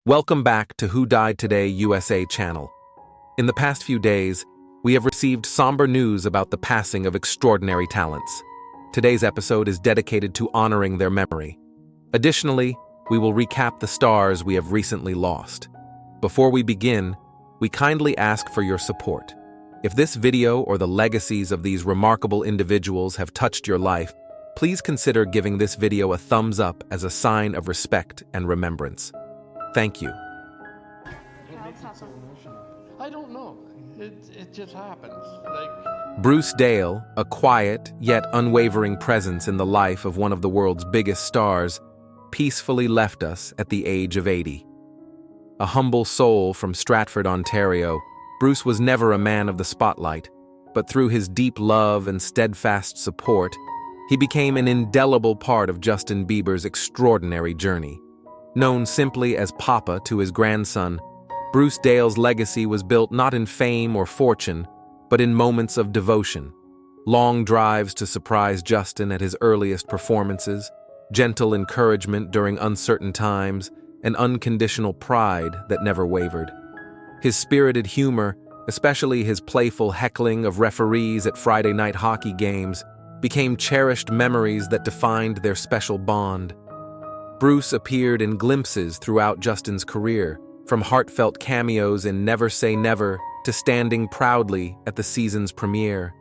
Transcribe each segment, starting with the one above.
Welcome back to Who Died Today USA channel. In the past few days, we have received somber news about the passing of extraordinary talents. Today's episode is dedicated to honoring their memory. Additionally, we will recap the stars we have recently lost. Before we begin, we kindly ask for your support. If this video or the legacies of these remarkable individuals have touched your life, please consider giving this video a thumbs up as a sign of respect and remembrance. Thank you. I don't know. It just happens. Bruce Dale, a quiet yet unwavering presence in the life of one of the world's biggest stars, peacefully left us at the age of 80. A humble soul from Stratford, Ontario, Bruce was never a man of the spotlight, but through his deep love and steadfast support, he became an indelible part of Justin Bieber's extraordinary journey. Known simply as Papa to his grandson, Bruce Dale's legacy was built not in fame or fortune, but in moments of devotion. Long drives to surprise Justin at his earliest performances, gentle encouragement during uncertain times, and unconditional pride that never wavered. His spirited humor, especially his playful heckling of referees at Friday night hockey games, became cherished memories that defined their special bond. Bruce appeared in glimpses throughout Justin's career, from heartfelt cameos in Never Say Never to standing proudly at the season's premiere.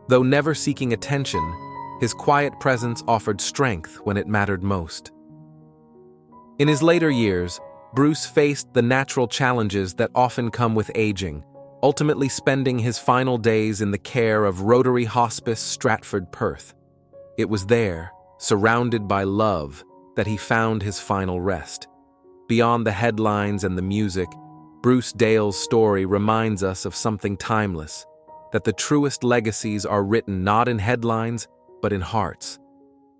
Though never seeking attention, his quiet presence offered strength when it mattered most. In his later years, Bruce faced the natural challenges that often come with aging, ultimately spending his final days in the care of Rotary Hospice Stratford, Perth. It was there, surrounded by love, that he found his final rest. Beyond the headlines and the music, Bruce Dale's story reminds us of something timeless, that the truest legacies are written not in headlines, but in hearts.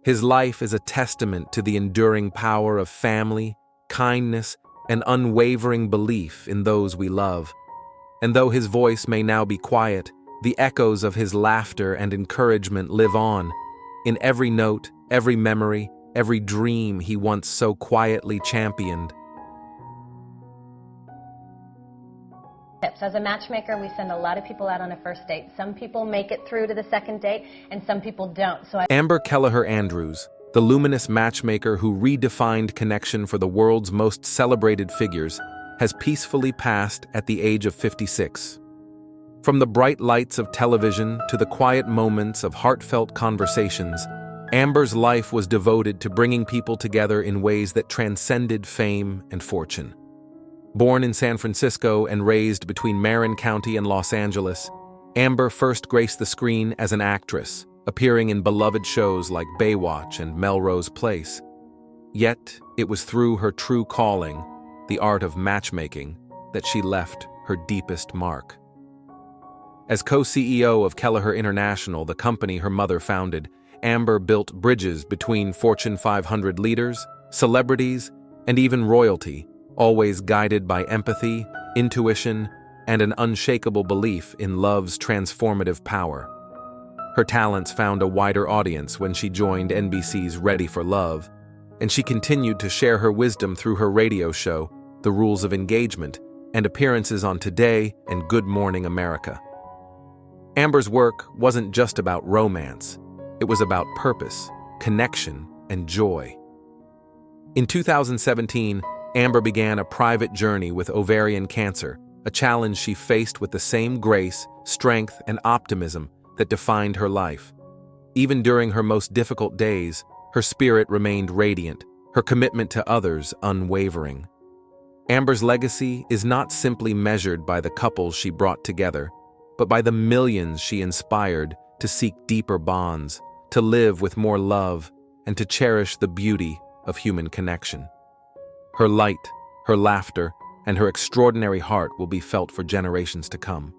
His life is a testament to the enduring power of family, kindness, and unwavering belief in those we love. And though his voice may now be quiet, the echoes of his laughter and encouragement live on, in every note, every memory, every dream he once so quietly championed. As a matchmaker, we send a lot of people out on a first date. Some people make it through to the second date, and some people don't. Amber Kellaher Andrews, the luminous matchmaker who redefined connection for the world's most celebrated figures, has peacefully passed at the age of 56. From the bright lights of television to the quiet moments of heartfelt conversations, Amber's life was devoted to bringing people together in ways that transcended fame and fortune. Born in San Francisco and raised between Marin County and Los Angeles, Amber first graced the screen as an actress, appearing in beloved shows like Baywatch and Melrose Place. Yet, it was through her true calling, the art of matchmaking, that she left her deepest mark. As co-CEO of Kellaher International, the company her mother founded, Amber built bridges between Fortune 500 leaders, celebrities, and even royalty, always guided by empathy, intuition, and an unshakable belief in love's transformative power. Her talents found a wider audience when she joined NBC's Ready for Love, and she continued to share her wisdom through her radio show, The Rules of Engagement, and appearances on Today and Good Morning America. Amber's work wasn't just about romance. It was about purpose, connection, and joy. In 2017, Amber began a private journey with ovarian cancer, a challenge she faced with the same grace, strength, and optimism that defined her life. Even during her most difficult days, her spirit remained radiant, her commitment to others unwavering. Amber's legacy is not simply measured by the couples she brought together, but by the millions she inspired to seek deeper bonds, to live with more love, and to cherish the beauty of human connection. Her light, her laughter, and her extraordinary heart will be felt for generations to come.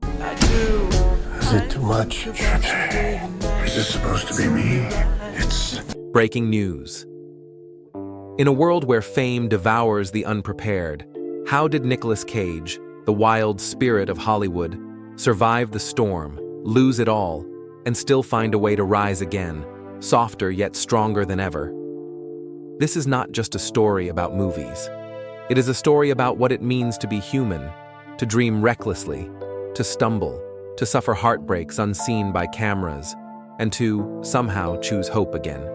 Is it too much? Is this supposed to be me? It's... Breaking news. In a world where fame devours the unprepared, how did Nicolas Cage, the wild spirit of Hollywood, survive the storm, lose it all, and still find a way to rise again? softer yet stronger than ever. This is not just a story about movies. It is a story about what it means to be human, to dream recklessly, to stumble, to suffer heartbreaks unseen by cameras, and to, somehow, choose hope again.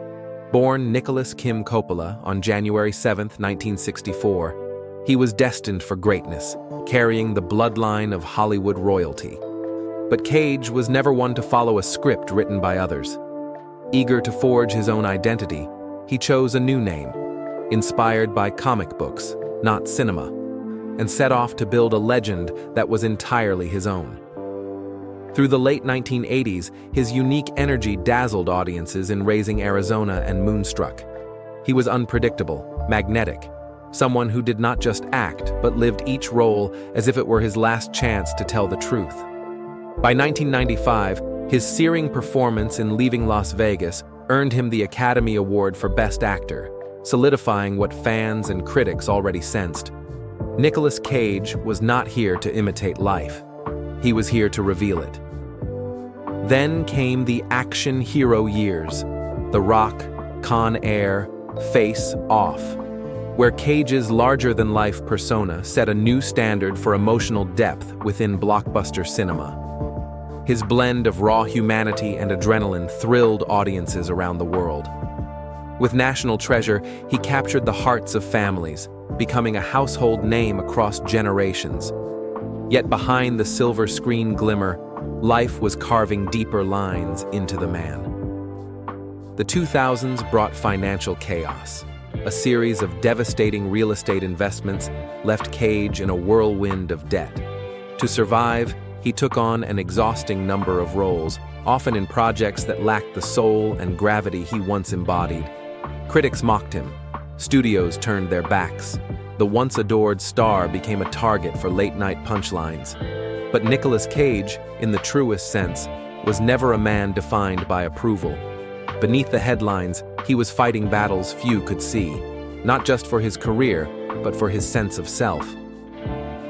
Born Nicholas Kim Coppola on January 7, 1964, he was destined for greatness, carrying the bloodline of Hollywood royalty. But Cage was never one to follow a script written by others. Eager to forge his own identity, he chose a new name, inspired by comic books, not cinema, and set off to build a legend that was entirely his own. Through the late 1980s, his unique energy dazzled audiences in Raising Arizona and Moonstruck. He was unpredictable, magnetic, someone who did not just act, but lived each role as if it were his last chance to tell the truth. By 1995, his searing performance in Leaving Las Vegas earned him the Academy Award for Best Actor, solidifying what fans and critics already sensed. Nicolas Cage was not here to imitate life. He was here to reveal it. Then came the action hero years, The Rock, Con Air, Face Off, where Cage's larger-than-life persona set a new standard for emotional depth within blockbuster cinema. His blend of raw humanity and adrenaline thrilled audiences around the world. With National Treasure, he captured the hearts of families, becoming a household name across generations. Yet behind the silver screen glimmer, life was carving deeper lines into the man. The 2000s brought financial chaos. A series of devastating real estate investments left Cage in a whirlwind of debt. To survive, he took on an exhausting number of roles, often in projects that lacked the soul and gravity he once embodied. Critics mocked him. Studios turned their backs. The once-adored star became a target for late-night punchlines. But Nicolas Cage, in the truest sense, was never a man defined by approval. Beneath the headlines, he was fighting battles few could see, not just for his career, but for his sense of self.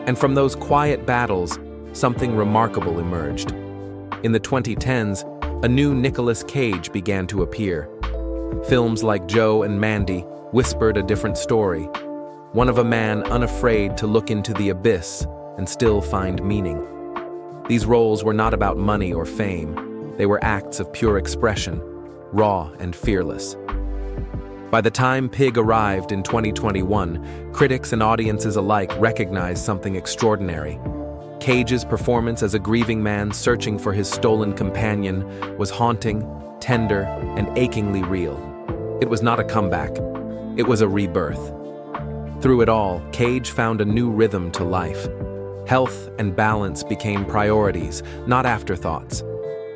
And from those quiet battles, something remarkable emerged. In the 2010s, a new Nicolas Cage began to appear. Films like Joe and Mandy whispered a different story, one of a man unafraid to look into the abyss and still find meaning. These roles were not about money or fame. They were acts of pure expression, raw and fearless. By the time Pig arrived in 2021, critics and audiences alike recognized something extraordinary. Cage's performance as a grieving man searching for his stolen companion was haunting, tender, and achingly real. It was not a comeback. It was a rebirth. Through it all, Cage found a new rhythm to life. Health and balance became priorities, not afterthoughts.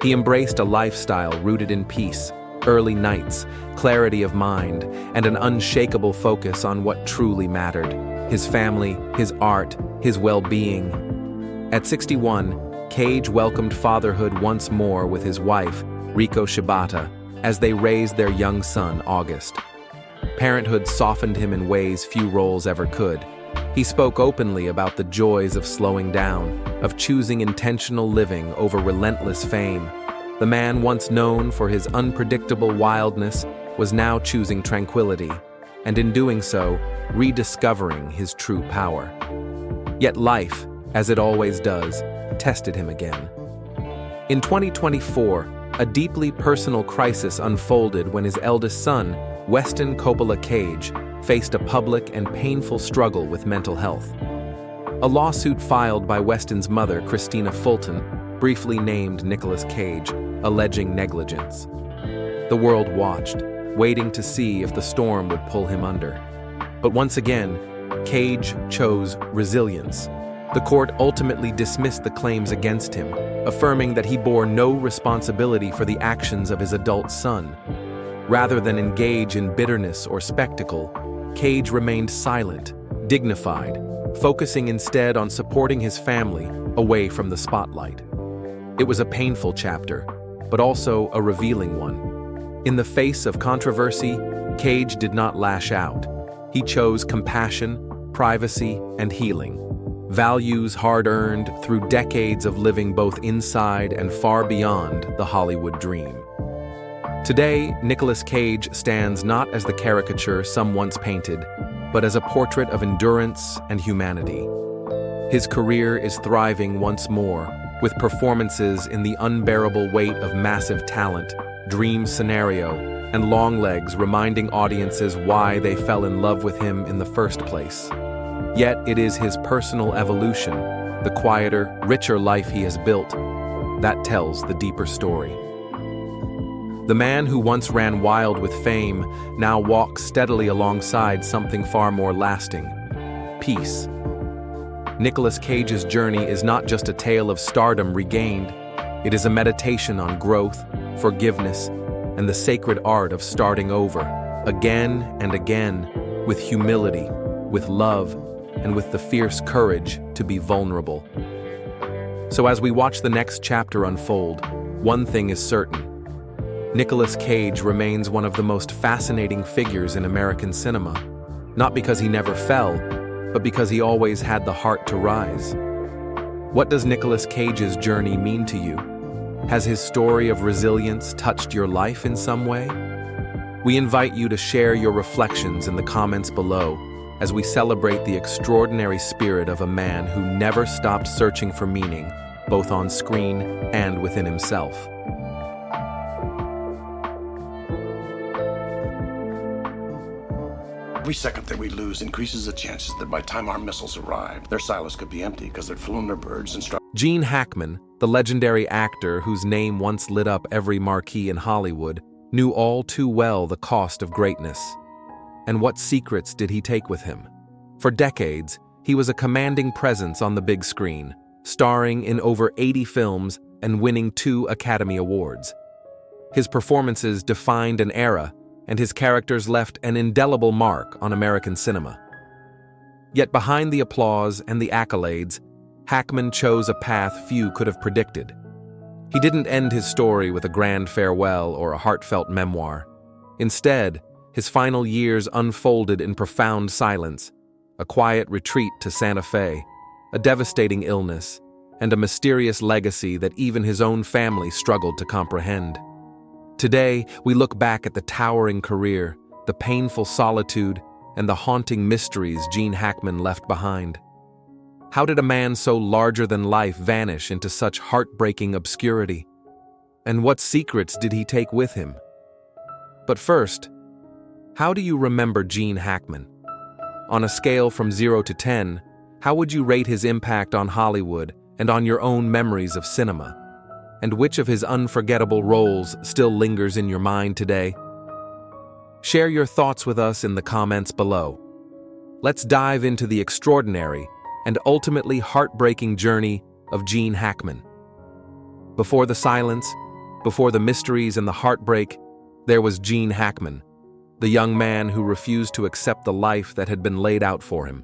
He embraced a lifestyle rooted in peace, early nights, clarity of mind, and an unshakable focus on what truly mattered: his family, his art, his well-being. At 61, Cage welcomed fatherhood once more with his wife, Riko Shibata, as they raised their young son, August. Parenthood softened him in ways few roles ever could. He spoke openly about the joys of slowing down, of choosing intentional living over relentless fame. The man once known for his unpredictable wildness was now choosing tranquility, and in doing so, rediscovering his true power. Yet life, as it always does, tested him again. In 2024, a deeply personal crisis unfolded when his eldest son, Weston Coppola Cage, faced a public and painful struggle with mental health. A lawsuit filed by Weston's mother, Christina Fulton, briefly named Nicolas Cage, alleging negligence. The world watched, waiting to see if the storm would pull him under. But once again, Cage chose resilience. The court ultimately dismissed the claims against him, affirming that he bore no responsibility for the actions of his adult son. Rather than engage in bitterness or spectacle, Cage remained silent, dignified, focusing instead on supporting his family away from the spotlight. It was a painful chapter, but also a revealing one. In the face of controversy, Cage did not lash out. He chose compassion, privacy, and healing, values hard-earned through decades of living both inside and far beyond the Hollywood dream. Today, Nicolas Cage stands not as the caricature some once painted, but as a portrait of endurance and humanity. His career is thriving once more, with performances in the unbearable weight of massive talent, dream scenario, and Longlegs reminding audiences why they fell in love with him in the first place. Yet it is his personal evolution, the quieter, richer life he has built, that tells the deeper story. The man who once ran wild with fame now walks steadily alongside something far more lasting: peace. Nicolas Cage's journey is not just a tale of stardom regained, it is a meditation on growth, forgiveness, and the sacred art of starting over, again and again, with humility, with love, and with the fierce courage to be vulnerable. So as we watch the next chapter unfold, one thing is certain: Nicolas Cage remains one of the most fascinating figures in American cinema, not because he never fell, but because he always had the heart to rise. What does Nicolas Cage's journey mean to you? Has his story of resilience touched your life in some way? We invite you to share your reflections in the comments below as we celebrate the extraordinary spirit of a man who never stopped searching for meaning, both on screen and within himself. Every second that we lose increases the chances that by the time our missiles arrive, their silos could be empty because they've flown their birds and struck. Gene Hackman, the legendary actor whose name once lit up every marquee in Hollywood, knew all too well the cost of greatness. And what secrets did he take with him? For decades, he was a commanding presence on the big screen, starring in over 80 films and winning 2 Academy Awards. His performances defined an era, and his characters left an indelible mark on American cinema. Yet behind the applause and the accolades, Hackman chose a path few could have predicted. He didn't end his story with a grand farewell or a heartfelt memoir. Instead, his final years unfolded in profound silence, a quiet retreat to Santa Fe, a devastating illness, and a mysterious legacy that even his own family struggled to comprehend. Today, we look back at the towering career, the painful solitude, and the haunting mysteries Gene Hackman left behind. How did a man so larger than life vanish into such heartbreaking obscurity? And what secrets did he take with him? But first, how do you remember Gene Hackman? On a scale from 0 to 10, how would you rate his impact on Hollywood and on your own memories of cinema? And which of his unforgettable roles still lingers in your mind today? Share your thoughts with us in the comments below. Let's dive into the extraordinary and ultimately heartbreaking journey of Gene Hackman. Before the silence, before the mysteries and the heartbreak, there was Gene Hackman, the young man who refused to accept the life that had been laid out for him.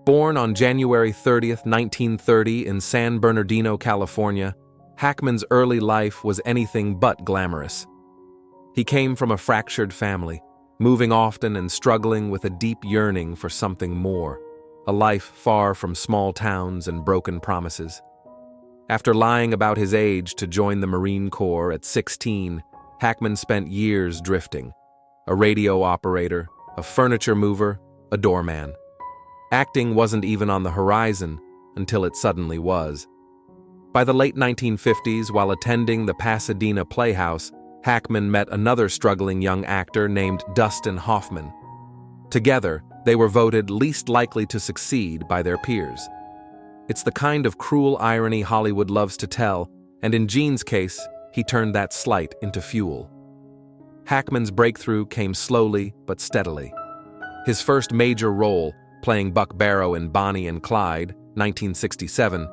Born on January 30th, 1930 in San Bernardino, California, Hackman's early life was anything but glamorous. He came from a fractured family, moving often and struggling with a deep yearning for something more, a life far from small towns and broken promises. After lying about his age to join the Marine Corps at 16, Hackman spent years drifting, a radio operator, a furniture mover, a doorman. Acting wasn't even on the horizon until it suddenly was. By the late 1950s, while attending the Pasadena Playhouse, Hackman met another struggling young actor named Dustin Hoffman. Together, they were voted least likely to succeed by their peers. It's the kind of cruel irony Hollywood loves to tell, and in Gene's case, he turned that slight into fuel. Hackman's breakthrough came slowly but steadily. His first major role, playing Buck Barrow in Bonnie and Clyde, 1967,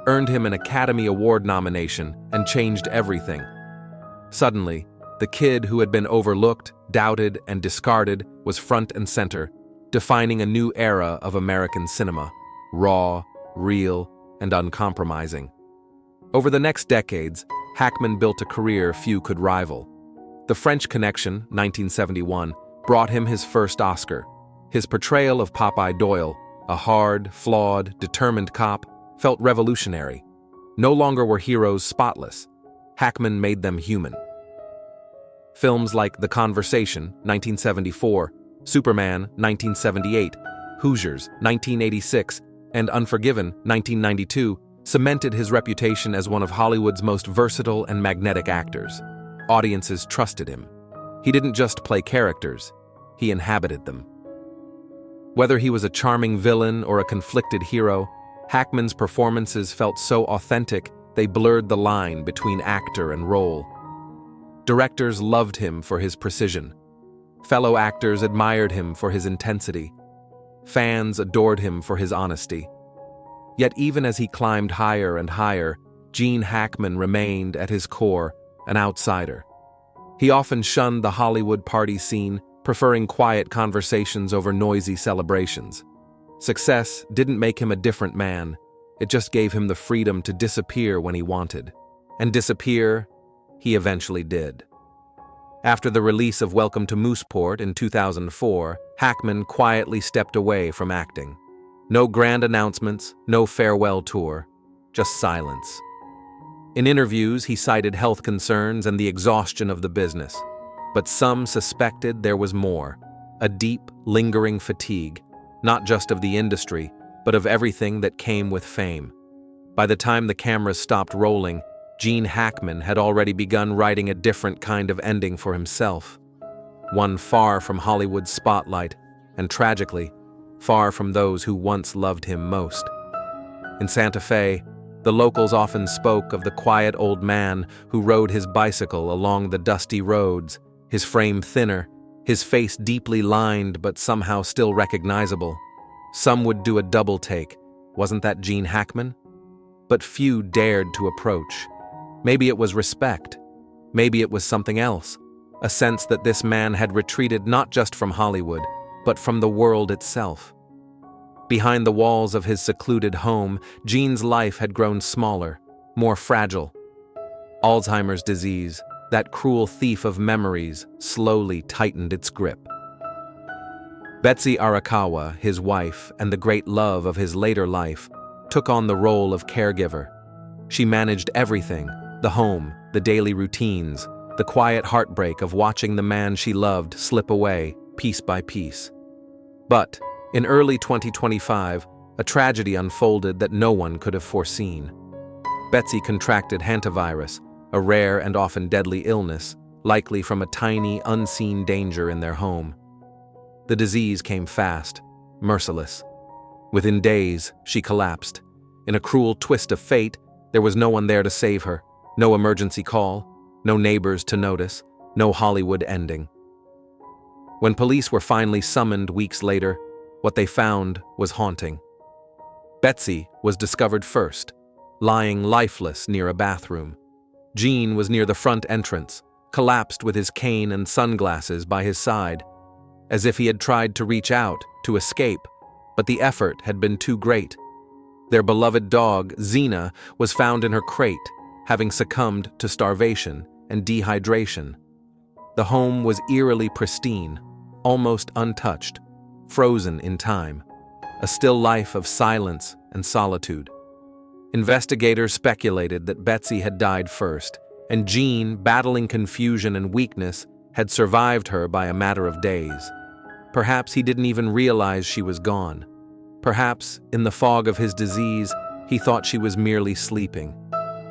earned him an Academy Award nomination and changed everything. Suddenly, the kid who had been overlooked, doubted, and discarded was front and center, defining a new era of American cinema, raw, real, and uncompromising. Over the next decades, Hackman built a career few could rival. The French Connection, 1971, brought him his first Oscar. His portrayal of Popeye Doyle, a hard, flawed, determined cop, felt revolutionary. No longer were heroes spotless. Hackman made them human. Films like The Conversation, 1974, Superman, 1978, Hoosiers, 1986, and Unforgiven, 1992, cemented his reputation as one of Hollywood's most versatile and magnetic actors. Audiences trusted him. He didn't just play characters, he inhabited them. Whether he was a charming villain or a conflicted hero, Hackman's performances felt so authentic they blurred the line between actor and role. Directors loved him for his precision. Fellow actors admired him for his intensity. Fans adored him for his honesty. Yet even as he climbed higher and higher, Gene Hackman remained, at his core, an outsider. He often shunned the Hollywood party scene, preferring quiet conversations over noisy celebrations. Success didn't make him a different man, it just gave him the freedom to disappear when he wanted. And disappear, he eventually did. After the release of Welcome to Mooseport in 2004, Hackman quietly stepped away from acting. No grand announcements, no farewell tour, just silence. In interviews, he cited health concerns and the exhaustion of the business. But some suspected there was more, a deep, lingering fatigue, not just of the industry, but of everything that came with fame. By the time the cameras stopped rolling, Gene Hackman had already begun writing a different kind of ending for himself. One far from Hollywood's spotlight, and tragically, far from those who once loved him most. In Santa Fe, the locals often spoke of the quiet old man who rode his bicycle along the dusty roads, his frame thinner, his face deeply lined but somehow still recognizable. Some would do a double take. Wasn't that Gene Hackman? But few dared to approach. Maybe it was respect. Maybe it was something else. A sense that this man had retreated not just from Hollywood, but from the world itself. Behind the walls of his secluded home, Gene's life had grown smaller, more fragile. Alzheimer's disease, that cruel thief of memories, slowly tightened its grip. Betsy Arakawa, his wife and the great love of his later life, took on the role of caregiver. She managed everything, the home, the daily routines, the quiet heartbreak of watching the man she loved slip away, piece by piece. But, in early 2025, a tragedy unfolded that no one could have foreseen. Betsy contracted hantavirus, a rare and often deadly illness, likely from a tiny, unseen danger in their home. The disease came fast, merciless. Within days, she collapsed. In a cruel twist of fate, there was no one there to save her, no emergency call, no neighbors to notice, no Hollywood ending. When police were finally summoned weeks later, what they found was haunting. Betsy was discovered first, lying lifeless near a bathroom. Gene was near the front entrance, collapsed with his cane and sunglasses by his side, as if he had tried to reach out, to escape, but the effort had been too great. Their beloved dog, Xena, was found in her crate, having succumbed to starvation and dehydration. The home was eerily pristine, almost untouched, frozen in time, a still life of silence and solitude. Investigators speculated that Betsy had died first, and Gene, battling confusion and weakness, had survived her by a matter of days. Perhaps he didn't even realize she was gone. Perhaps, in the fog of his disease, he thought she was merely sleeping.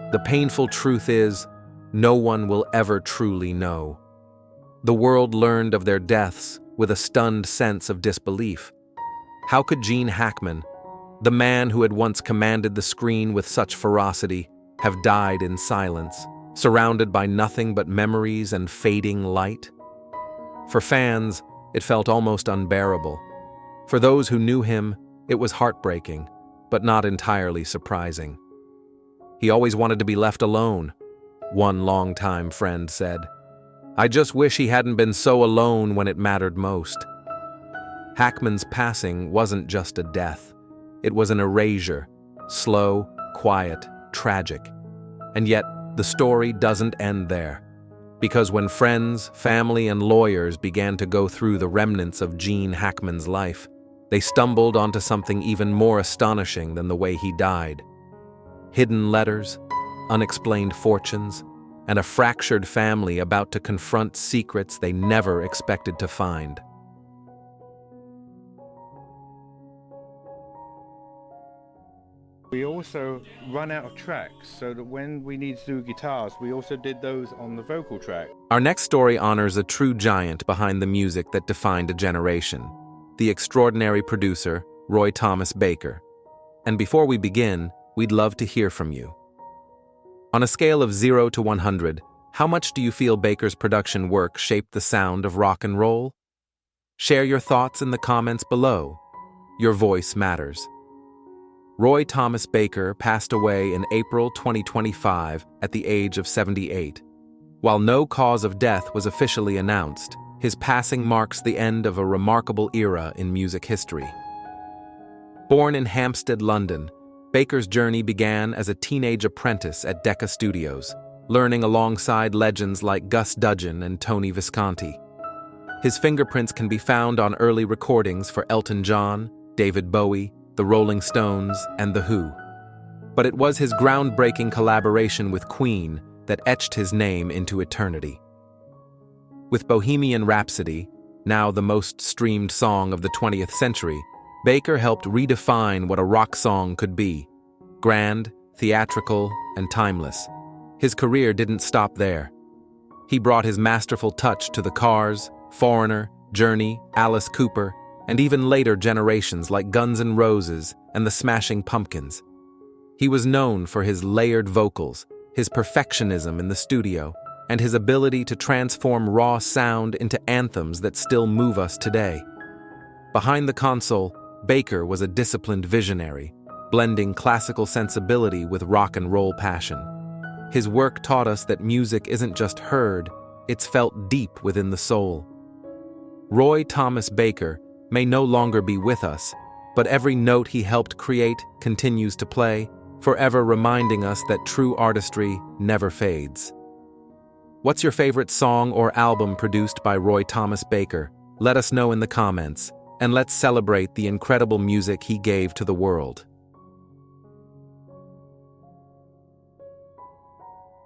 The painful truth is, no one will ever truly know. The world learned of their deaths with a stunned sense of disbelief. How could Gene Hackman, the man who had once commanded the screen with such ferocity, have died in silence, surrounded by nothing but memories and fading light? For fans, it felt almost unbearable. For those who knew him, it was heartbreaking, but not entirely surprising. He always wanted to be left alone, one longtime friend said. I just wish he hadn't been so alone when it mattered most. Hackman's passing wasn't just a death. It was an erasure, slow, quiet, tragic. And yet, the story doesn't end there. Because when friends, family, and lawyers began to go through the remnants of Gene Hackman's life, they stumbled onto something even more astonishing than the way he died. Hidden letters, unexplained fortunes, and a fractured family about to confront secrets they never expected to find. We also run out of tracks, so that when we need to do guitars, we also did those on the vocal track. Our next story honors a true giant behind the music that defined a generation, the extraordinary producer, Roy Thomas Baker. And before we begin, we'd love to hear from you. On a scale of 0 to 100, how much do you feel Baker's production work shaped the sound of rock and roll? Share your thoughts in the comments below. Your voice matters. Roy Thomas Baker passed away in April 2025 at the age of 78. While no cause of death was officially announced, his passing marks the end of a remarkable era in music history. Born in Hampstead, London, Baker's journey began as a teenage apprentice at Decca Studios, learning alongside legends like Gus Dudgeon and Tony Visconti. His fingerprints can be found on early recordings for Elton John, David Bowie, the Rolling Stones, and The Who. But it was his groundbreaking collaboration with Queen that etched his name into eternity. With Bohemian Rhapsody, now the most streamed song of the 20th century, Baker helped redefine what a rock song could be: grand, theatrical, and timeless. His career didn't stop there. He brought his masterful touch to The Cars, Foreigner, Journey, Alice Cooper, and even later generations like Guns N' Roses and the Smashing Pumpkins. He was known for his layered vocals, his perfectionism in the studio, and his ability to transform raw sound into anthems that still move us today. Behind the console, Baker was a disciplined visionary, blending classical sensibility with rock and roll passion. His work taught us that music isn't just heard, it's felt deep within the soul. Roy Thomas Baker may no longer be with us, but every note he helped create continues to play, forever reminding us that true artistry never fades. What's your favorite song or album produced by Roy Thomas Baker? Let us know in the comments, and let's celebrate the incredible music he gave to the world.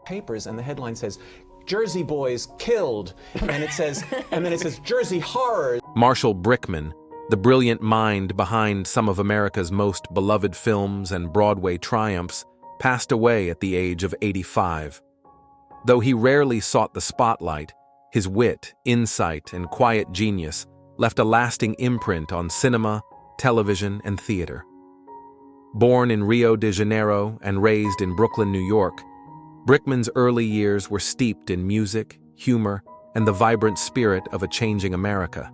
Papers, and the headline says, "Jersey Boys Killed," and then it says Jersey Horror. Marshall Brickman, the brilliant mind behind some of America's most beloved films and Broadway triumphs, passed away at the age of 85. Though he rarely sought the spotlight, his wit, insight, and quiet genius left a lasting imprint on cinema, television, and theater. Born in Rio de Janeiro and raised in Brooklyn, New York, Brickman's early years were steeped in music, humor, and the vibrant spirit of a changing America.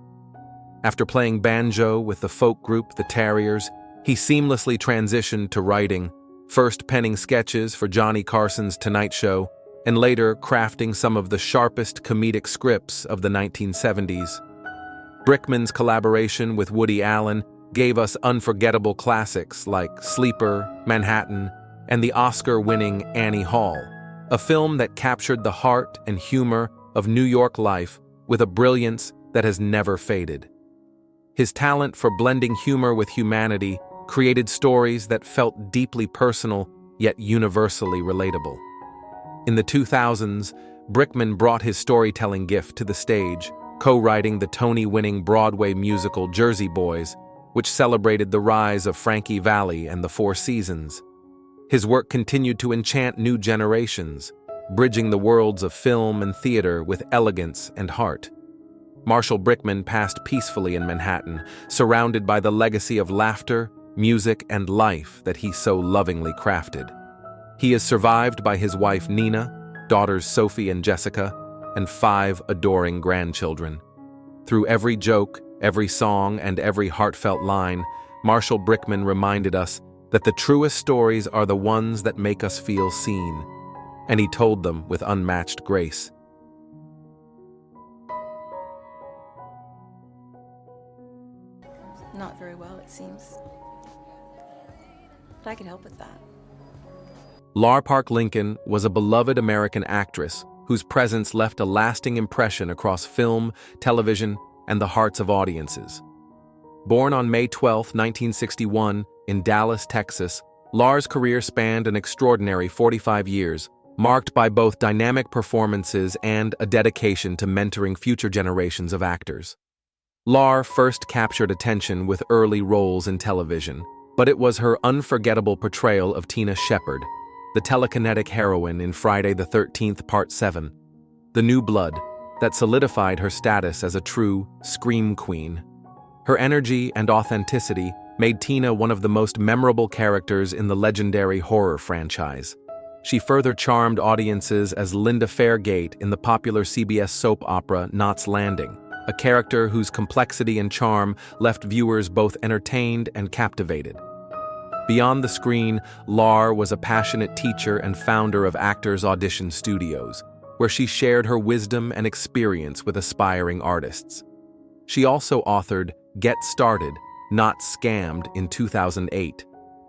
After playing banjo with the folk group The Terriers, he seamlessly transitioned to writing, first penning sketches for Johnny Carson's Tonight Show, and later crafting some of the sharpest comedic scripts of the 1970s. Brickman's collaboration with Woody Allen gave us unforgettable classics like Sleeper, Manhattan, and the Oscar-winning Annie Hall, a film that captured the heart and humor of New York life with a brilliance that has never faded. His talent for blending humor with humanity created stories that felt deeply personal yet universally relatable. In the 2000s, Brickman brought his storytelling gift to the stage, co-writing the Tony-winning Broadway musical Jersey Boys, which celebrated the rise of Frankie Valli and the Four Seasons. His work continued to enchant new generations, bridging the worlds of film and theater with elegance and heart. Marshall Brickman passed peacefully in Manhattan, surrounded by the legacy of laughter, music, and life that he so lovingly crafted. He is survived by his wife Nina, daughters Sophie and Jessica, and 5 adoring grandchildren. Through every joke, every song, and every heartfelt line, Marshall Brickman reminded us that the truest stories are the ones that make us feel seen, and he told them with unmatched grace. Not very well, it seems. But I could help with that. Lar Park Lincoln was a beloved American actress whose presence left a lasting impression across film, television, and the hearts of audiences. Born on May 12, 1961, in Dallas, Texas, Lar's career spanned an extraordinary 45 years, marked by both dynamic performances and a dedication to mentoring future generations of actors. Lar first captured attention with early roles in television, but it was her unforgettable portrayal of Tina Shepard, the telekinetic heroine in Friday the 13th Part 7, The New Blood, that solidified her status as a true scream queen. Her energy and authenticity made Tina one of the most memorable characters in the legendary horror franchise. She further charmed audiences as Linda Fairgate in the popular CBS soap opera Knots Landing, a character whose complexity and charm left viewers both entertained and captivated. Beyond the screen, Lar was a passionate teacher and founder of Actors Audition Studios, where she shared her wisdom and experience with aspiring artists. She also authored Get Started, Not Scammed in 2008,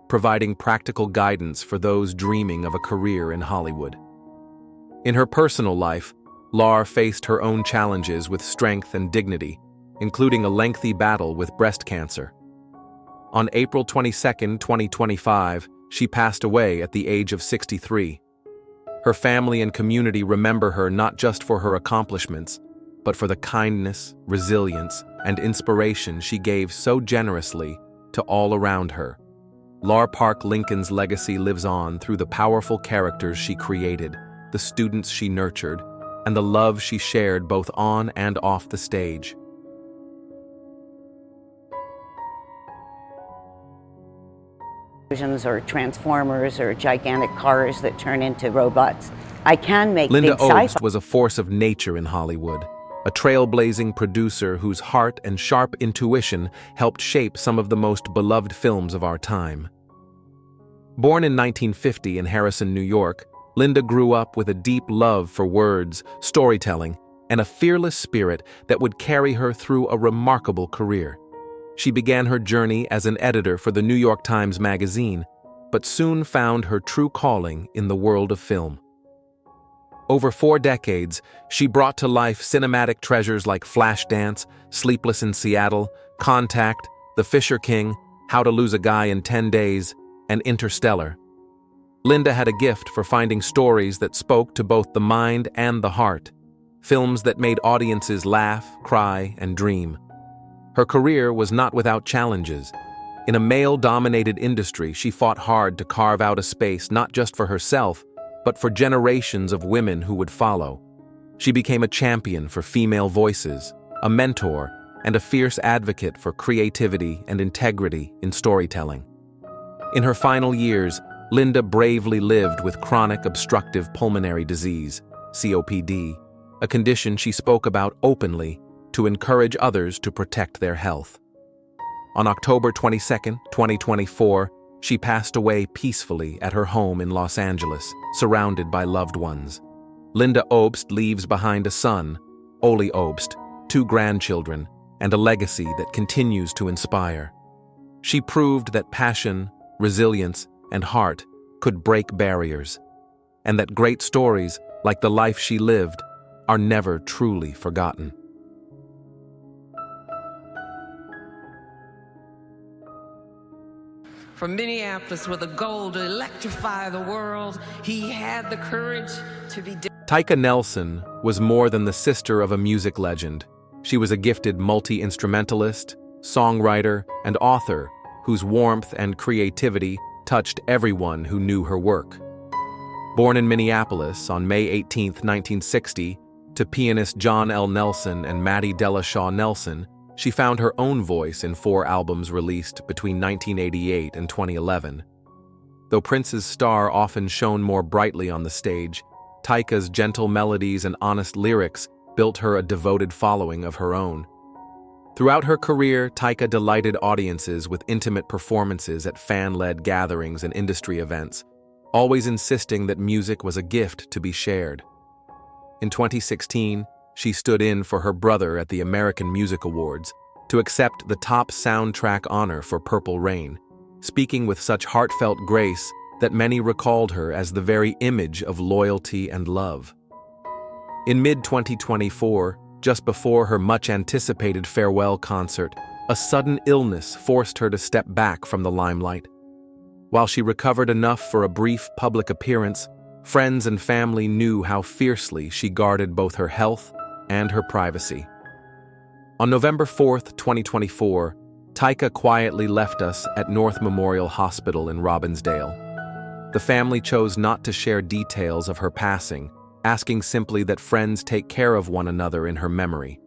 providing practical guidance for those dreaming of a career in Hollywood. In her personal life, Lar faced her own challenges with strength and dignity, including a lengthy battle with breast cancer. On April 22, 2025, she passed away at the age of 63. Her family and community remember her not just for her accomplishments, but for the kindness, resilience, and inspiration she gave so generously to all around her. Lar Park Lincoln's legacy lives on through the powerful characters she created, the students she nurtured, and the love she shared both on and off the stage. Or transformers or gigantic cars that turn into robots. I can make Linda big sci-fi. Obst was a force of nature in Hollywood, a trailblazing producer whose heart and sharp intuition helped shape some of the most beloved films of our time. Born in 1950 in Harrison, New York, Linda grew up with a deep love for words, storytelling, and a fearless spirit that would carry her through a remarkable career. She began her journey as an editor for the New York Times Magazine, but soon found her true calling in the world of film. Over 4 decades, she brought to life cinematic treasures like Flashdance, Sleepless in Seattle, Contact, The Fisher King, How to Lose a Guy in 10 Days, and Interstellar. Linda had a gift for finding stories that spoke to both the mind and the heart, films that made audiences laugh, cry, and dream. Her career was not without challenges. In a male-dominated industry, she fought hard to carve out a space not just for herself, but for generations of women who would follow. She became a champion for female voices, a mentor, and a fierce advocate for creativity and integrity in storytelling. In her final years, Linda bravely lived with chronic obstructive pulmonary disease, COPD, a condition she spoke about openly to encourage others to protect their health. On October 22, 2024, she passed away peacefully at her home in Los Angeles, surrounded by loved ones. Linda Obst leaves behind a son, Ole Obst, 2 grandchildren, and a legacy that continues to inspire. She proved that passion, resilience, and heart could break barriers, and that great stories, like the life she lived, are never truly forgotten. From Minneapolis with a goal to electrify the world, he had the courage to be Taika Nelson was more than the sister of a music legend. She was a gifted multi-instrumentalist, songwriter, and author whose warmth and creativity touched everyone who knew her work. Born in Minneapolis on May 18, 1960, to pianist John L. Nelson and Maddie Delashaw Nelson, she found her own voice in 4 albums released between 1988 and 2011. Though Prince's star often shone more brightly on the stage, Taika's gentle melodies and honest lyrics built her a devoted following of her own. Throughout her career, Taika delighted audiences with intimate performances at fan-led gatherings and industry events, always insisting that music was a gift to be shared. In 2016, she stood in for her brother at the American Music Awards to accept the top soundtrack honor for Purple Rain, speaking with such heartfelt grace that many recalled her as the very image of loyalty and love. In mid-2024, just before her much-anticipated farewell concert, a sudden illness forced her to step back from the limelight. While she recovered enough for a brief public appearance, Friends and family knew how fiercely she guarded both her health and her privacy. On November 4th, 2024, Taika quietly left us at North Memorial Hospital in Robbinsdale. The family chose not to share details of her passing, asking simply that friends take care of one another in her memory.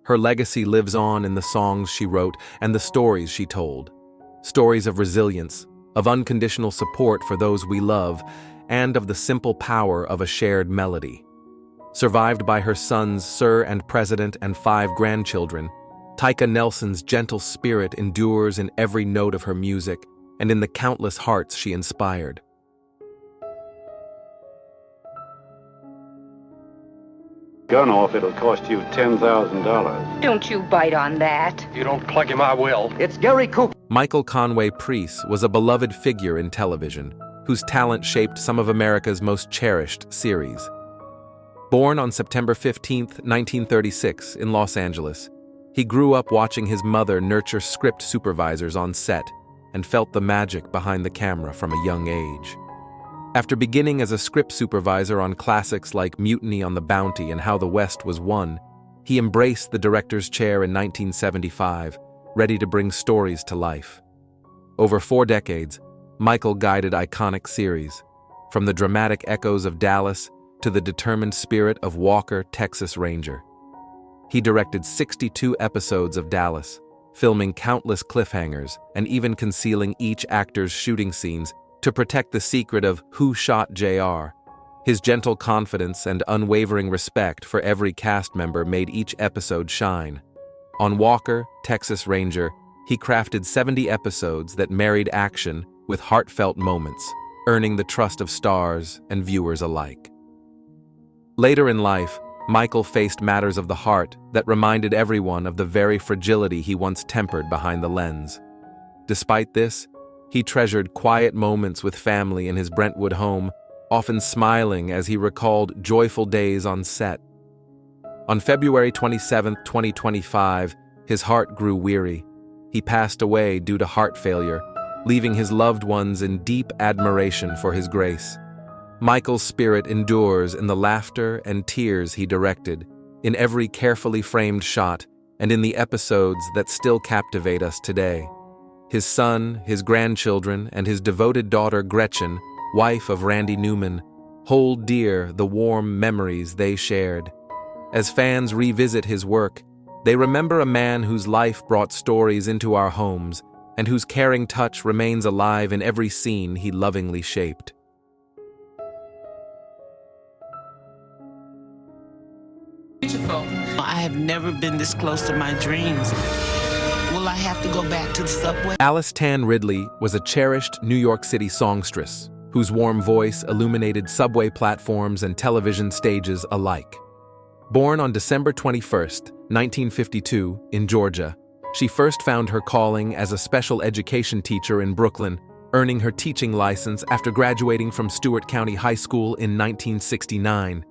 Her legacy lives on in the songs she wrote and the stories she told. Stories of resilience, of unconditional support for those we love, and of the simple power of a shared melody. Survived by her sons, Sir and President, and 5 grandchildren, Taika Nelson's gentle spirit endures in every note of her music and in the countless hearts she inspired. Gun off, it'll cost you $10,000. Don't you bite on that. You don't plug him, I will. It's Gary Cooper. Michael Conway Preece was a beloved figure in television, whose talent shaped some of America's most cherished series. Born on September 15, 1936, in Los Angeles, he grew up watching his mother nurture script supervisors on set and felt the magic behind the camera from a young age. After beginning as a script supervisor on classics like Mutiny on the Bounty and How the West Was Won, he embraced the director's chair in 1975, ready to bring stories to life. Over 4 decades, Michael guided iconic series, from the dramatic echoes of Dallas to the determined spirit of Walker, Texas Ranger. He directed 62 episodes of Dallas, filming countless cliffhangers and even concealing each actor's shooting scenes to protect the secret of who shot JR. His gentle confidence and unwavering respect for every cast member made each episode shine. On Walker, Texas Ranger, he crafted 70 episodes that married action with heartfelt moments, earning the trust of stars and viewers alike. Later in life, Michael faced matters of the heart that reminded everyone of the very fragility he once tempered behind the lens. Despite this, he treasured quiet moments with family in his Brentwood home, often smiling as he recalled joyful days on set. On February 27, 2025, his heart grew weary. He passed away due to heart failure, leaving his loved ones in deep admiration for his grace. Michael's spirit endures in the laughter and tears he directed, in every carefully framed shot, and in the episodes that still captivate us today. His son, his grandchildren, and his devoted daughter Gretchen, wife of Randy Newman, hold dear the warm memories they shared. As fans revisit his work, they remember a man whose life brought stories into our homes and whose caring touch remains alive in every scene he lovingly shaped. Beautiful. I have never been this close to my dreams. Will I have to go back to the subway? Alice Tan Ridley was a cherished New York City songstress whose warm voice illuminated subway platforms and television stages alike. Born on December 21, 1952, in Georgia, she first found her calling as a special education teacher in Brooklyn, earning her teaching license after graduating from Stewart County High School in 1969.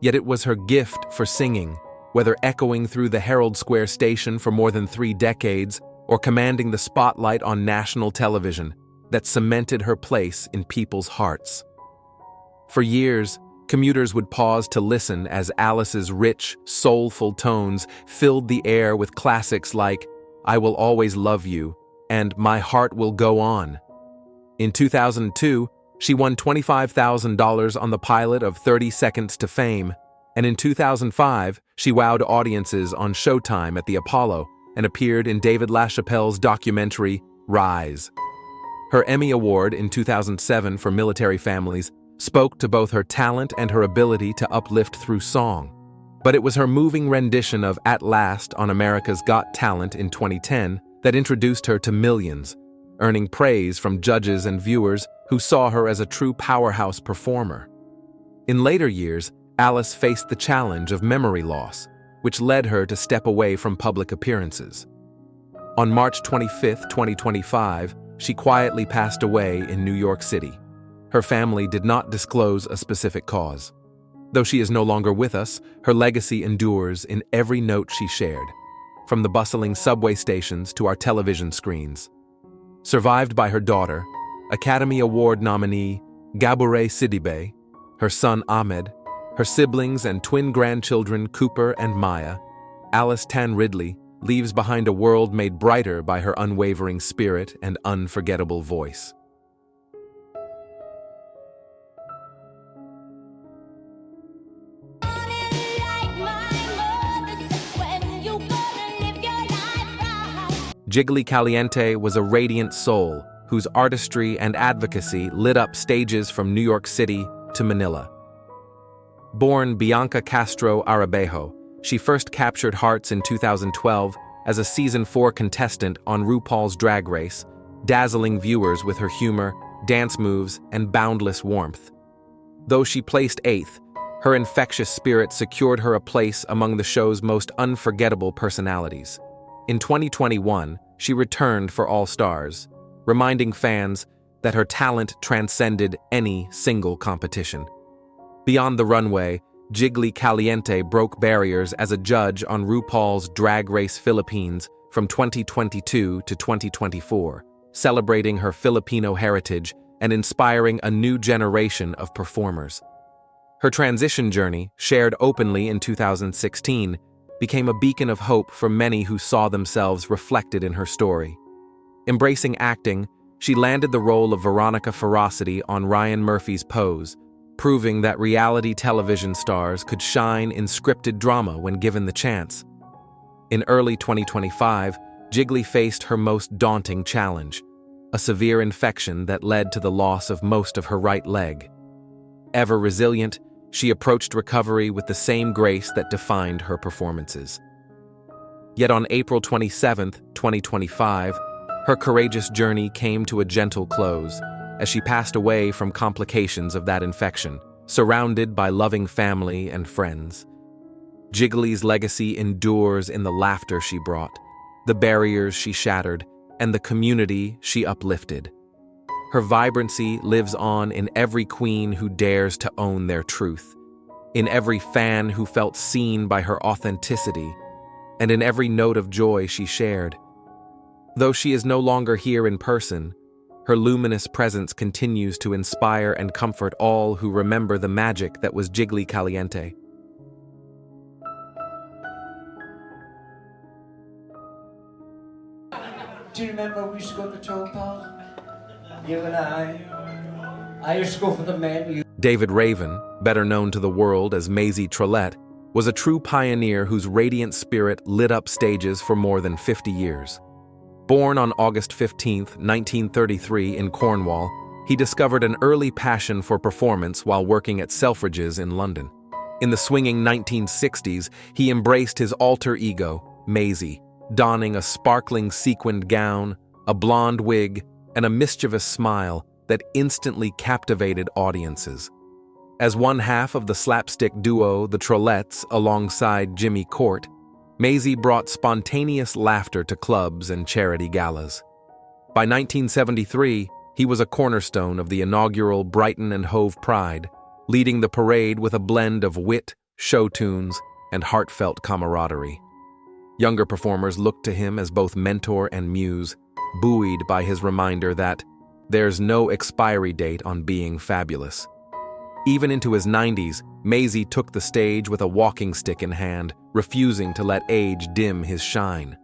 Yet it was her gift for singing, whether echoing through the Herald Square station for more than 3 decades or commanding the spotlight on national television, that cemented her place in people's hearts. For years, commuters would pause to listen as Alice's rich, soulful tones filled the air with classics like "I Will Always Love You" and "My Heart Will Go On." In 2002, she won $25,000 on the pilot of 30 Seconds to Fame, and in 2005, she wowed audiences on Showtime at the Apollo and appeared in David LaChapelle's documentary, Rise. Her Emmy Award in 2007 for Military Families spoke to both her talent and her ability to uplift through song. But it was her moving rendition of At Last on America's Got Talent in 2010 that introduced her to millions, earning praise from judges and viewers who saw her as a true powerhouse performer. In later years, Alice faced the challenge of memory loss, which led her to step away from public appearances. On March 25, 2025, she quietly passed away in New York City. Her family did not disclose a specific cause. Though she is no longer with us, her legacy endures in every note she shared, from the bustling subway stations to our television screens. Survived by her daughter, Academy Award nominee Gabourey Sidibe, her son Ahmed, her siblings and twin grandchildren Cooper and Maya, Alice Tan Ridley leaves behind a world made brighter by her unwavering spirit and unforgettable voice. Jiggly Caliente was a radiant soul whose artistry and advocacy lit up stages from New York City to Manila. Born Bianca Castro Arabejo, she first captured hearts in 2012 as a Season 4 contestant on RuPaul's Drag Race, dazzling viewers with her humor, dance moves, and boundless warmth. Though she placed 8th, her infectious spirit secured her a place among the show's most unforgettable personalities. In 2021, she returned for All Stars, reminding fans that her talent transcended any single competition. Beyond the runway, Jiggly Caliente broke barriers as a judge on RuPaul's Drag Race Philippines from 2022 to 2024, celebrating her Filipino heritage and inspiring a new generation of performers. Her transition journey, shared openly in 2016, became a beacon of hope for many who saw themselves reflected in her story. Embracing acting, she landed the role of Veronica Ferocity on Ryan Murphy's Pose, proving that reality television stars could shine in scripted drama when given the chance. In early 2025, Jiggly faced her most daunting challenge, a severe infection that led to the loss of most of her right leg. Ever resilient, she approached recovery with the same grace that defined her performances. Yet on April 27, 2025, her courageous journey came to a gentle close as she passed away from complications of that infection, surrounded by loving family and friends. Jiggly's legacy endures in the laughter she brought, the barriers she shattered, and the community she uplifted. Her vibrancy lives on in every queen who dares to own their truth, in every fan who felt seen by her authenticity, and in every note of joy she shared. Though she is no longer here in person, her luminous presence continues to inspire and comfort all who remember the magic that was Jiggly Caliente. Do you remember we used to go to the toll park? You and I used to go for the men. David Raven, better known to the world as Maisie Trillette, was a true pioneer whose radiant spirit lit up stages for more than 50 years. Born on August 15, 1933 in Cornwall, he discovered an early passion for performance while working at Selfridges in London. In the swinging 1960s, he embraced his alter ego, Maisie, donning a sparkling sequined gown, a blonde wig, and a mischievous smile that instantly captivated audiences. As one half of the slapstick duo The Trillettes alongside Jimmy Court, Maisie brought spontaneous laughter to clubs and charity galas. By 1973, he was a cornerstone of the inaugural Brighton and Hove Pride, leading the parade with a blend of wit, show tunes, and heartfelt camaraderie. Younger performers looked to him as both mentor and muse, buoyed by his reminder that there's no expiry date on being fabulous. Even into his 90s, Maisie took the stage with a walking stick in hand, refusing to let age dim his shine.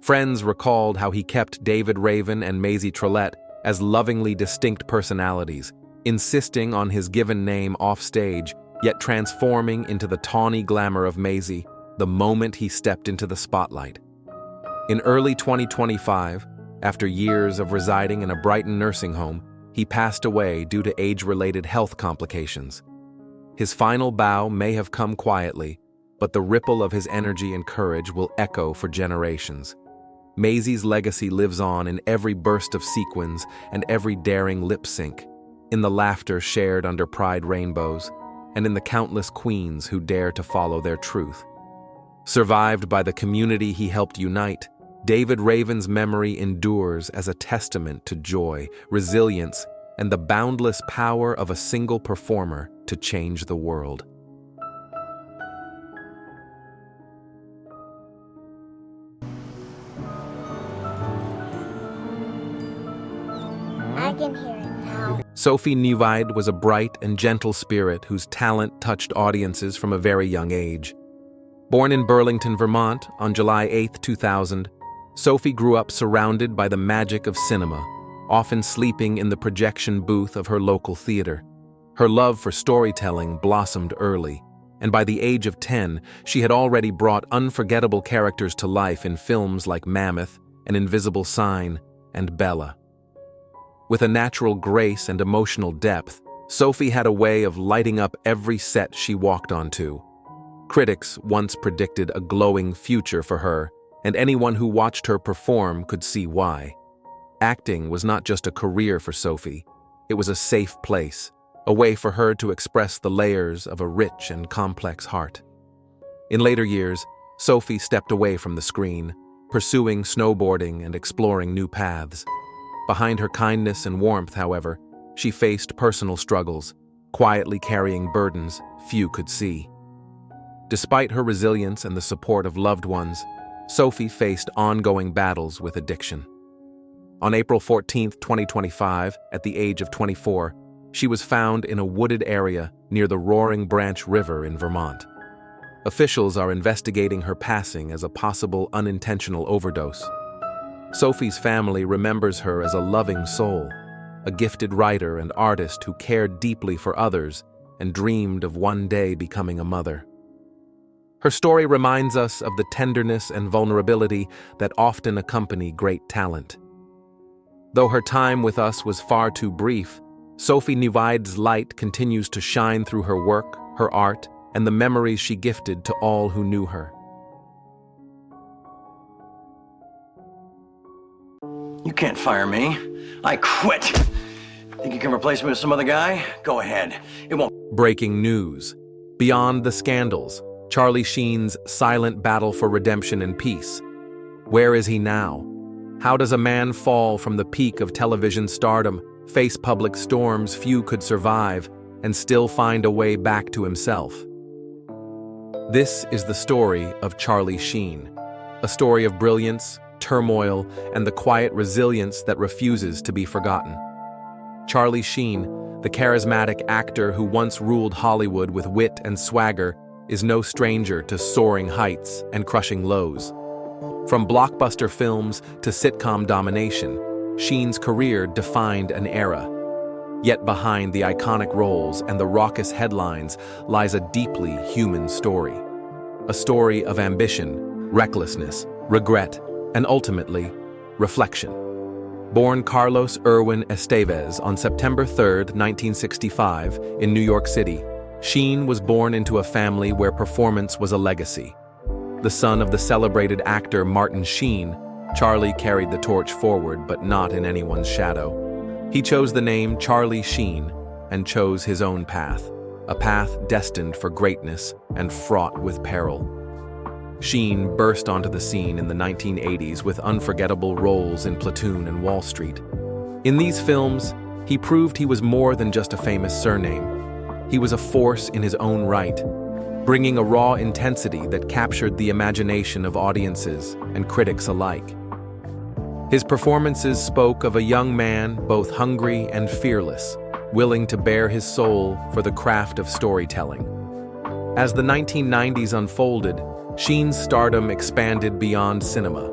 Friends recalled how he kept David Raven and Maisie Trillette as lovingly distinct personalities, insisting on his given name offstage, yet transforming into the tawny glamour of Maisie the moment he stepped into the spotlight. In early 2025, after years of residing in a Brighton nursing home, he passed away due to age-related health complications. His final bow may have come quietly, but the ripple of his energy and courage will echo for generations. Maisie's legacy lives on in every burst of sequins and every daring lip sync, in the laughter shared under pride rainbows, and in the countless queens who dare to follow their truth. Survived by the community he helped unite, David Raven's memory endures as a testament to joy, resilience, and the boundless power of a single performer to change the world. I can hear it now. Sophie Nuvide was a bright and gentle spirit whose talent touched audiences from a very young age. Born in Burlington, Vermont on July 8, 2000, Sophie grew up surrounded by the magic of cinema, often sleeping in the projection booth of her local theater. Her love for storytelling blossomed early, and by the age of 10, she had already brought unforgettable characters to life in films like Mammoth, An Invisible Sign, and Bella. With a natural grace and emotional depth, Sophie had a way of lighting up every set she walked onto. Critics once predicted a glowing future for her, and anyone who watched her perform could see why. Acting was not just a career for Sophie, it was a safe place, a way for her to express the layers of a rich and complex heart. In later years, Sophie stepped away from the screen, pursuing snowboarding and exploring new paths. Behind her kindness and warmth, however, she faced personal struggles, quietly carrying burdens few could see. Despite her resilience and the support of loved ones, Sophie faced ongoing battles with addiction. On April 14, 2025, at the age of 24, she was found in a wooded area near the Roaring Branch River in Vermont. Officials are investigating her passing as a possible unintentional overdose. Sophie's family remembers her as a loving soul, a gifted writer and artist who cared deeply for others and dreamed of one day becoming a mother. Her story reminds us of the tenderness and vulnerability that often accompany great talent. Though her time with us was far too brief, Sophie Nuvide's light continues to shine through her work, her art, and the memories she gifted to all who knew her. You can't fire me. I quit. Think you can replace me with some other guy? Go ahead. It won't. Breaking news. Beyond the scandals, Charlie Sheen's silent battle for redemption and peace. Where is he now? How does a man fall from the peak of television stardom, face public storms few could survive, and still find a way back to himself? This is the story of Charlie Sheen, a story of brilliance, turmoil, and the quiet resilience that refuses to be forgotten. Charlie Sheen, the charismatic actor who once ruled Hollywood with wit and swagger, is no stranger to soaring heights and crushing lows. From blockbuster films to sitcom domination, Sheen's career defined an era. Yet behind the iconic roles and the raucous headlines lies a deeply human story. A story of ambition, recklessness, regret, and ultimately, reflection. Born Carlos Irwin Estevez on September 3, 1965, in New York City, Sheen was born into a family where performance was a legacy. The son of the celebrated actor Martin Sheen, Charlie carried the torch forward, but not in anyone's shadow. He chose the name Charlie Sheen and chose his own path, a path destined for greatness and fraught with peril. Sheen burst onto the scene in the 1980s with unforgettable roles in Platoon and Wall Street. In these films, he proved he was more than just a famous surname. He was a force in his own right, bringing a raw intensity that captured the imagination of audiences and critics alike. His performances spoke of a young man both hungry and fearless, willing to bare his soul for the craft of storytelling. As the 1990s unfolded, Sheen's stardom expanded beyond cinema.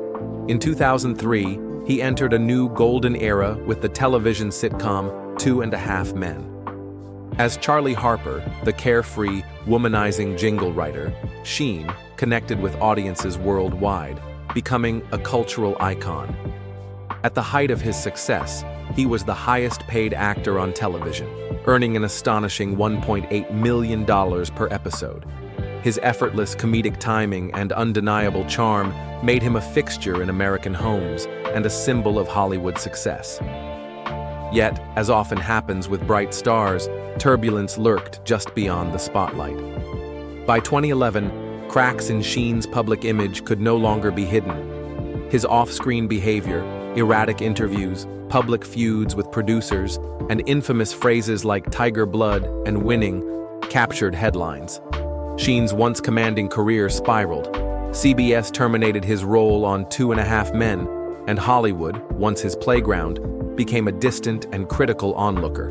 In 2003, he entered a new golden era with the television sitcom 2.5 Men. As Charlie Harper, the carefree, womanizing jingle writer, Sheen connected with audiences worldwide, becoming a cultural icon. At the height of his success, he was the highest-paid actor on television, earning an astonishing $1.8 million per episode. His effortless comedic timing and undeniable charm made him a fixture in American homes and a symbol of Hollywood success. Yet, as often happens with bright stars, turbulence lurked just beyond the spotlight. By 2011, cracks in Sheen's public image could no longer be hidden. His off-screen behavior, erratic interviews, public feuds with producers, and infamous phrases like "tiger blood" and "winning" captured headlines. Sheen's once commanding career spiraled. CBS terminated his role on 2.5 Men, and Hollywood, once his playground, became a distant and critical onlooker.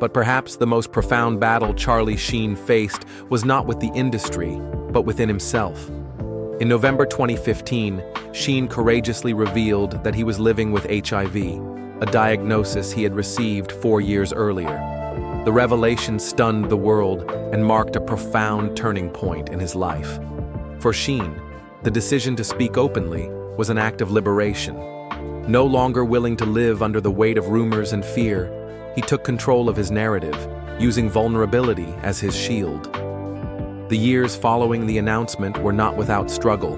But perhaps the most profound battle Charlie Sheen faced was not with the industry, but within himself. In November 2015, Sheen courageously revealed that he was living with HIV, a diagnosis he had received 4 years earlier. The revelation stunned the world and marked a profound turning point in his life. For Sheen, the decision to speak openly was an act of liberation. No longer willing to live under the weight of rumors and fear, he took control of his narrative, using vulnerability as his shield. The years following the announcement were not without struggle.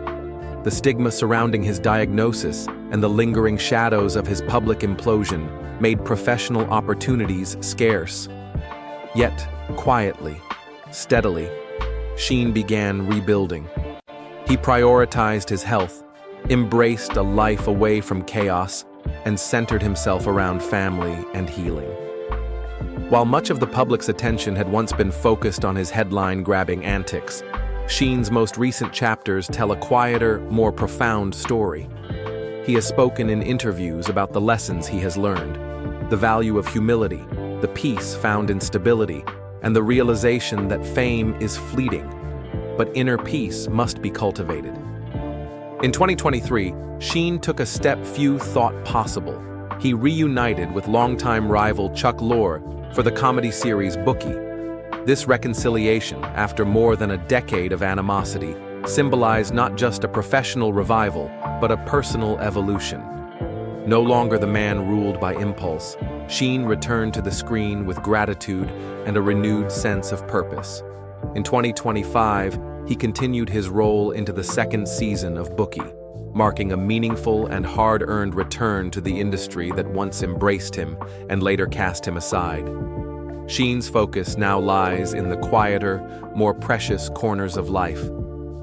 The stigma surrounding his diagnosis and the lingering shadows of his public implosion made professional opportunities scarce. Yet, quietly, steadily, Sheen began rebuilding. He prioritized his health, embraced a life away from chaos, and centered himself around family and healing. While much of the public's attention had once been focused on his headline-grabbing antics, Sheen's most recent chapters tell a quieter, more profound story. He has spoken in interviews about the lessons he has learned, the value of humility, the peace found in stability, and the realization that fame is fleeting, but inner peace must be cultivated. In 2023, Sheen took a step few thought possible. He reunited with longtime rival Chuck Lorre for the comedy series Bookie. This reconciliation, after more than a decade of animosity, symbolized not just a professional revival, but a personal evolution. No longer the man ruled by impulse, Sheen returned to the screen with gratitude and a renewed sense of purpose. In 2025, he continued his role into the second season of Bookie, marking a meaningful and hard-earned return to the industry that once embraced him and later cast him aside. Sheen's focus now lies in the quieter, more precious corners of life.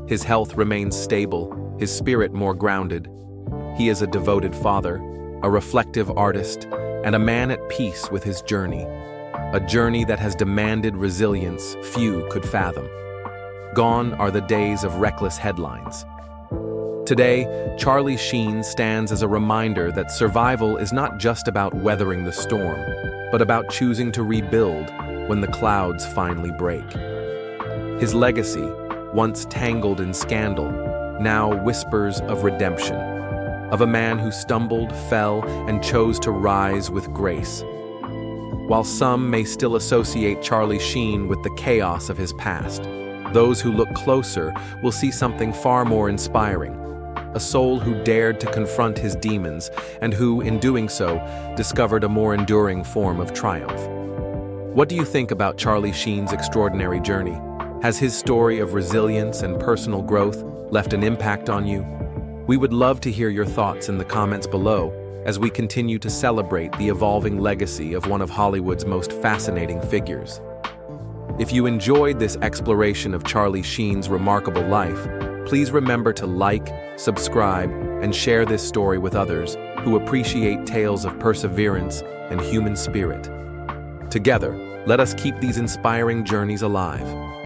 His health remains stable, his spirit more grounded. He is a devoted father, a reflective artist, and a man at peace with his journey, a journey that has demanded resilience few could fathom. Gone are the days of reckless headlines. Today, Charlie Sheen stands as a reminder that survival is not just about weathering the storm, but about choosing to rebuild when the clouds finally break. His legacy, once tangled in scandal, now whispers of redemption, of a man who stumbled, fell, and chose to rise with grace. While some may still associate Charlie Sheen with the chaos of his past, those who look closer will see something far more inspiring. A soul who dared to confront his demons and who, in doing so, discovered a more enduring form of triumph. What do you think about Charlie Sheen's extraordinary journey? Has his story of resilience and personal growth left an impact on you? We would love to hear your thoughts in the comments below as we continue to celebrate the evolving legacy of one of Hollywood's most fascinating figures. If you enjoyed this exploration of Charlie Sheen's remarkable life, please remember to like, subscribe, and share this story with others who appreciate tales of perseverance and human spirit. Together, let us keep these inspiring journeys alive.